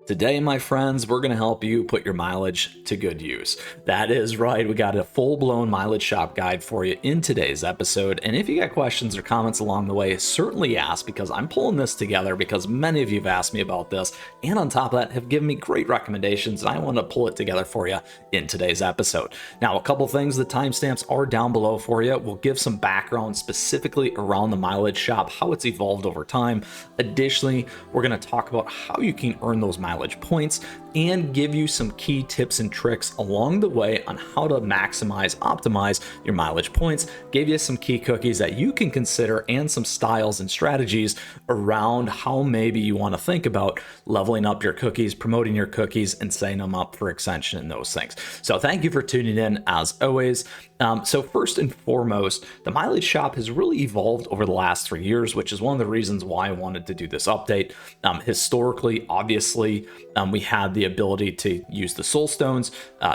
Today, my friends, we're going to help you put your mileage to good use. That is right, we got a full-blown mileage shop guide for you in today's episode. And if you got questions or comments along the way, certainly ask, because I'm pulling this together because many of you have asked me about this, and on top of that, have given me great recommendations, and I want to pull it together for you in today's episode. Now, a couple things, the timestamps are down below for you. We'll give some background specifically around the mileage shop, how it's evolved over time. Additionally, we're going to talk about how you can earn those mileage points and give you some key tips and tricks along the way on how to optimize your mileage points. Give you some key cookies that you can consider and some styles and strategies around how maybe you want to think about leveling up your cookies, promoting your cookies, and setting them up for ascension and those things. So thank you for tuning in as always. So first and foremost, the mileage shop has really evolved over the last 3 years, which is one of the reasons why I wanted to do this update. Historically, obviously, we had the ability to use the soul stones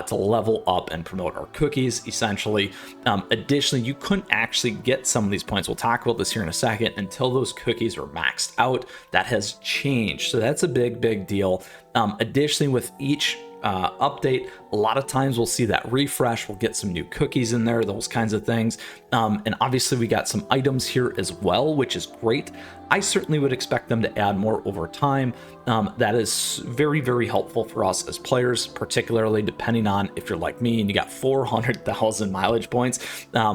to level up and promote our cookies, essentially. Additionally, you couldn't actually get some of these points, we'll talk about this here in a second, until those cookies were maxed out. That has changed, so that's a big deal. Additionally, with each update, a lot of times we'll see that refresh, we'll get some new cookies in there, those kinds of things. And obviously we got some items here as well, which is great. I certainly would expect them to add more over time. That is very helpful for us as players, particularly depending on if you're like me and you got 400,000 mileage points,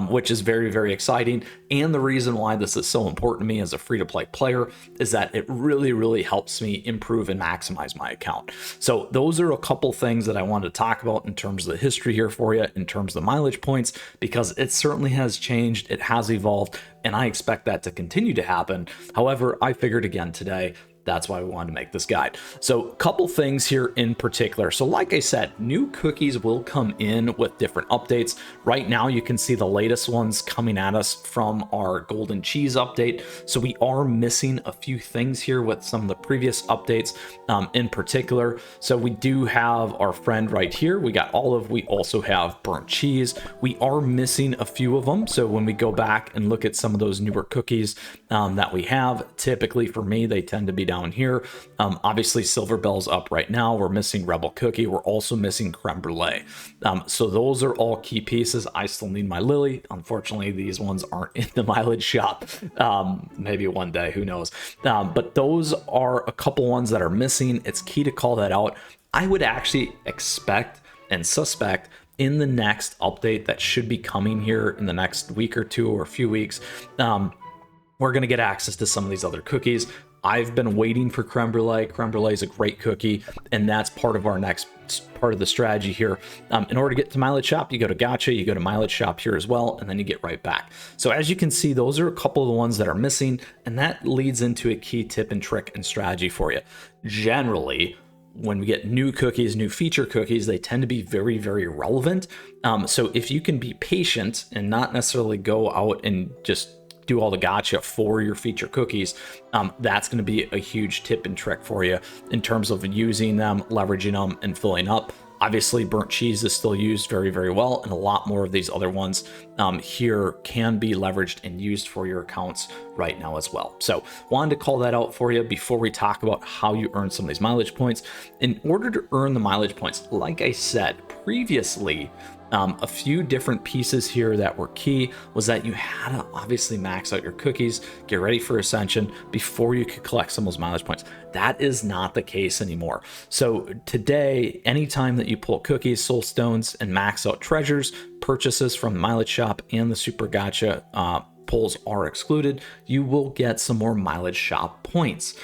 which is very exciting. And the reason why this is so important to me as a free-to-play player is that it really helps me improve and maximize my account. So those are a couple things that I wanted to talk about in terms of the history here for you, in terms of the mileage points, because it certainly has changed, it has evolved, and I expect that to continue to happen. However, I figured again today, that's why we wanted to make this guide. So a couple things here in particular. So like I said, new cookies will come in with different updates. Right now, you can see the latest ones coming at us from our golden cheese update. So we are missing a few things here with some of the previous updates in particular. So we do have our friend right here. We got olive. We also have burnt cheese. We are missing a few of them. So when we go back and look at some of those newer cookies that we have, typically for me, they tend to be down here. Obviously Silver Bell's up right now. We're missing Rebel Cookie. We're also missing Creme Brulee. So those are all key pieces. I still need my Lily. Unfortunately, these ones aren't in the mileage shop. Maybe one day, who knows? But those are a couple ones that are missing. It's key to call that out. I would actually expect and suspect in the next update that should be coming here in the next week or two or a few weeks, we're going to get access to some of these other cookies. I've been waiting for Creme Brulee. Creme Brulee is a great cookie, and that's part of our next part of the strategy here. In order to get to mileage shop, you go to gacha, you go to mileage shop here as well, and then you get right back. So as you can see, those are a couple of the ones that are missing, and that leads into a key tip and trick and strategy for you. Generally, when we get new cookies, new feature cookies, they tend to be very relevant. So if you can be patient and not necessarily go out and just do all the gacha for your feature cookies, that's going to be a huge tip and trick for you in terms of using them, leveraging them, and filling up. Obviously, burnt cheese is still used very well, and a lot more of these other ones here can be leveraged and used for your accounts right now as well. So wanted to call that out for you before we talk about how you earn some of these mileage points. In order to earn the mileage points, like I said previously, a few different pieces here that were key was that you had to obviously max out your cookies, get ready for Ascension before you could collect some of those mileage points. That is not the case anymore. So today, anytime that you pull cookies, soul stones, and max out treasures, purchases from the mileage shop and the super gacha pulls are excluded, you will get some more mileage shop points.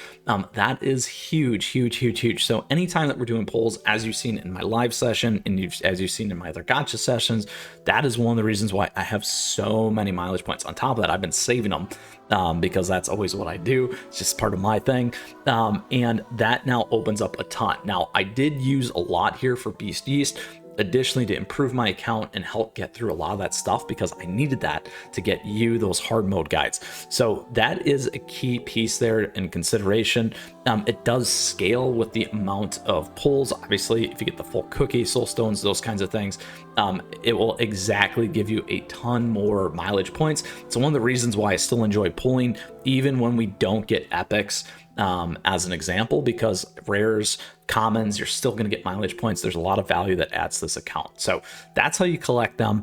That is huge. So anytime that we're doing polls, as you've seen in my live session and as you've seen in my other gacha sessions, that is one of the reasons why I have so many mileage points. On top of that, I've been saving them because that's always what I do. It's just part of my thing. And that now opens up a ton. Now, I did use a lot here for Beast Yeast. Additionally, to improve my account and help get through a lot of that stuff, because I needed that to get you those hard mode guides. So that is a key piece there in consideration. It does scale with the amount of pulls. Obviously, if you get the full cookie, soul stones, those kinds of things, it will exactly give you a ton more mileage points. So one of the reasons why I still enjoy pulling, even when we don't get epics, as an example, because rares commons, you're still going to get mileage points. There's a lot of value that adds to this account. So that's how you collect them.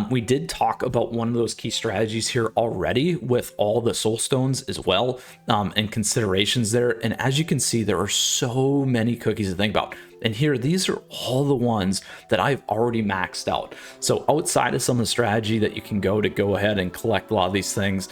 We did talk about one of those key strategies here already with all the soul stones as well, and considerations there. And as you can see, there are so many cookies to think about. And here, these are all the ones that I've already maxed out. So outside of some of the strategy that you can go ahead and collect a lot of these things,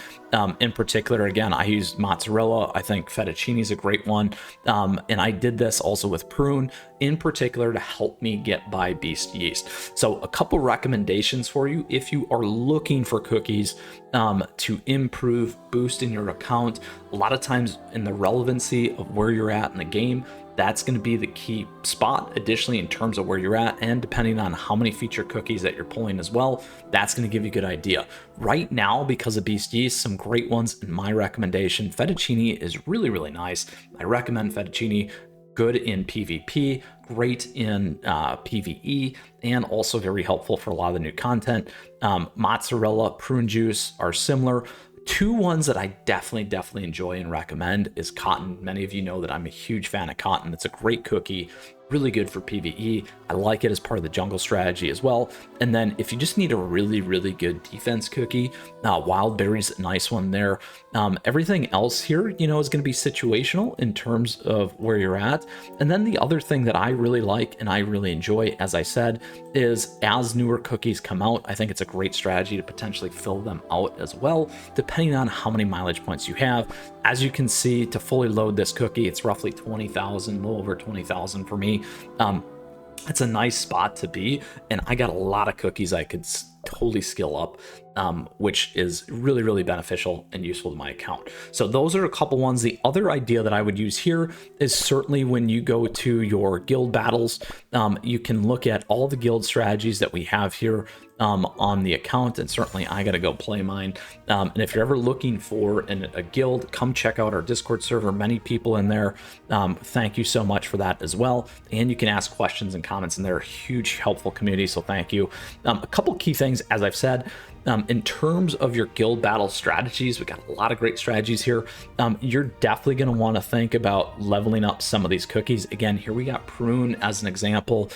in particular, again, I use mozzarella. I think fettuccine is a great one. And I did this also with prune in particular to help me get by beast yeast. So a couple recommendations for you if you are looking for cookies to improve, boost in your account. A lot of times in the relevancy of where you're at in the game, that's going to be the key spot. Additionally, in terms of where you're at and depending on how many feature cookies that you're pulling as well, that's going to give you a good idea. Right now, because of beast yeast, some great ones in my recommendation. Fettuccine is really, really nice. I recommend fettuccine. Good in PvP, great in PvE, and also very helpful for a lot of the new content. Mozzarella, prune juice are similar. Two ones that I definitely enjoy and recommend is cotton. Many of you know that I'm a huge fan of cotton. It's a great cookie, really good for PvE. I like it as part of the jungle strategy as well. And then if you just need a really good defense cookie, wild berries, a nice one there. Everything else here, is going to be situational in terms of where you're at. And then the other thing that I really like and I really enjoy, as I said, is as newer cookies come out, I think it's a great strategy to potentially fill them out as well, depending on how many mileage points you have. As you can see, to fully load this cookie, it's roughly 20,000, a little over 20,000 for me. It's a nice spot to be, and I got a lot of cookies I could totally skill up, which is really beneficial and useful to my account. So those are a couple ones. The other idea that I would use here is certainly when you go to your guild battles, you can look at all the guild strategies that we have here on the account, and certainly I gotta go play mine. And if you're ever looking for a guild, come check out our Discord server. Many people in there. Thank you so much for that as well. And you can ask questions and comments in there. Huge helpful community, so thank you. A couple key things, as I've said, in terms of your guild battle strategies, we got a lot of great strategies here. You're definitely going to want to think about leveling up some of these cookies. Again, here we got prune as an example.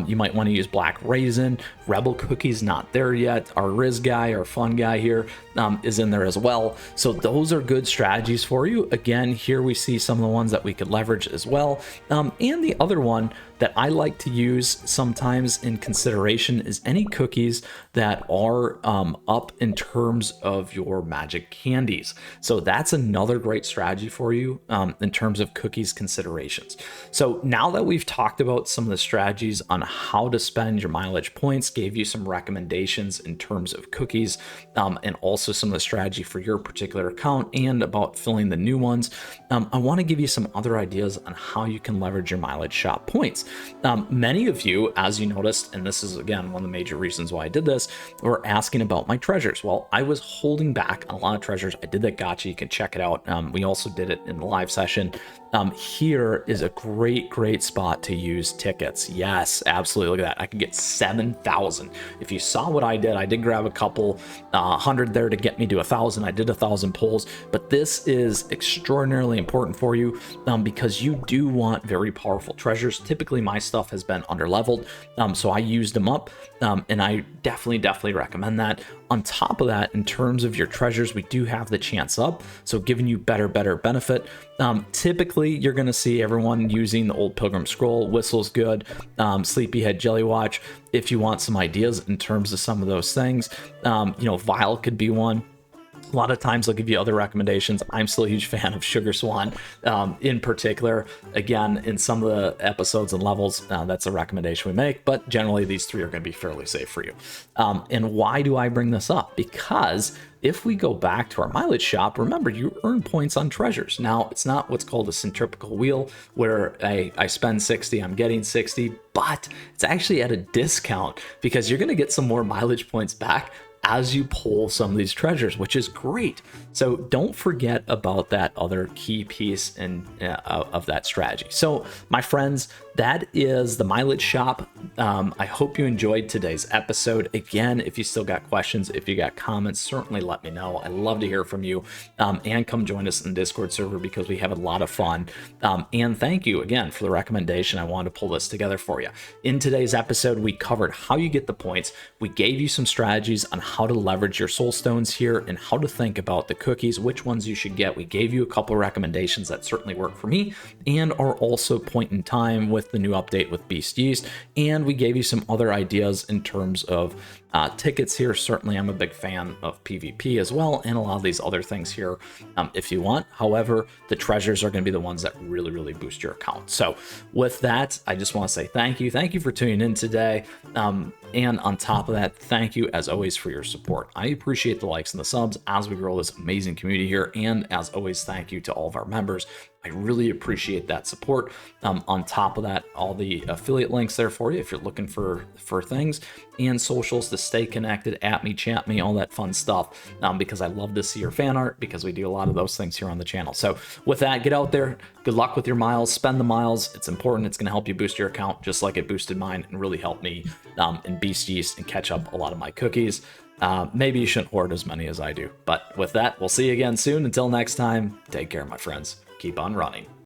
You might want to use black raisin. Rebel cookies, not there yet. Our Riz guy, our fun guy here, is in there as well. So those are good strategies for you. Again, here we see some of the ones that we could leverage as well. And the other one that I like to use sometimes in consideration is any cookies that are up in terms of your magic candies. So that's another great strategy for you in terms of cookies considerations. So now that we've talked about some of the strategies on how to spend your mileage points, gave you some recommendations in terms of cookies, and also some of the strategy for your particular account and about filling the new ones, I want to give you some other ideas on how you can leverage your mileage shop points. Many of you, as you noticed, and this is again one of the major reasons why I did this, were asking about my treasures. Well, I was holding back on a lot of treasures. I did that gacha. You can check it out. We also did it in the live session. Here is a great spot to use tickets. Yes, absolutely. Look at that. I could get 7,000. If you saw what I did grab a couple 100 there to get me to 1,000. I did 1,000 pulls, but this is extraordinarily important for you because you do want very powerful treasures. Typically, my stuff has been underleveled, so I used them up, and I definitely recommend that. On top of that, in terms of your treasures, we do have the chance up, so giving you better benefit. Typically, you're going to see everyone using the old Pilgrim Scroll. Whistle's good. Sleepyhead Jelly Watch. If you want some ideas in terms of some of those things, Vial could be one. A lot of times I'll give you other recommendations. I'm still a huge fan of Sugar Swan in particular. Again, in some of the episodes and levels, that's a recommendation we make, but generally these three are going to be fairly safe for you. And why do I bring this up? Because if we go back to our mileage shop, remember, you earn points on treasures. Now, it's not what's called a centripetal wheel where I spend 60, I'm getting 60, but it's actually at a discount because you're going to get some more mileage points back as you pull some of these treasures, which is great. So don't forget about that other key piece of that strategy. So my friends, that is the mileage shop. I hope you enjoyed today's episode. Again, if you still got questions, if you got comments, certainly let me know. I love to hear from you, and come join us in the Discord server because we have a lot of fun. And thank you again for the recommendation. I wanted to pull this together for you. In today's episode, we covered how you get the points. We gave you some strategies on how to leverage your soul stones here and how to think about the cookies, which ones you should get. We gave you a couple of recommendations that certainly work for me and are also point in time with the new update with Beast Yeast. And we gave you some other ideas in terms of tickets here. Certainly I'm a big fan of PvP as well, and a lot of these other things here if you want. However, the treasures are going to be the ones that really boost your account. So with that, I just want to say thank you for tuning in today, and on top of that, thank you as always for your support. I appreciate the likes and the subs as we grow this amazing community here, and as always, thank you to all of our members. I really appreciate that support. On top of that, all the affiliate links there for you if you're looking for things, and socials to stay connected, at me, chat me, all that fun stuff, because I love to see your fan art, because we do a lot of those things here on the channel. So with that, get out there, good luck with your miles, spend the miles. It's important. It's going to help you boost your account just like it boosted mine, and really help me in Beast Yeast and catch up a lot of my cookies. Maybe you shouldn't hoard as many as I do, but with that, we'll see you again soon. Until next time, take care, my friends. Keep on running.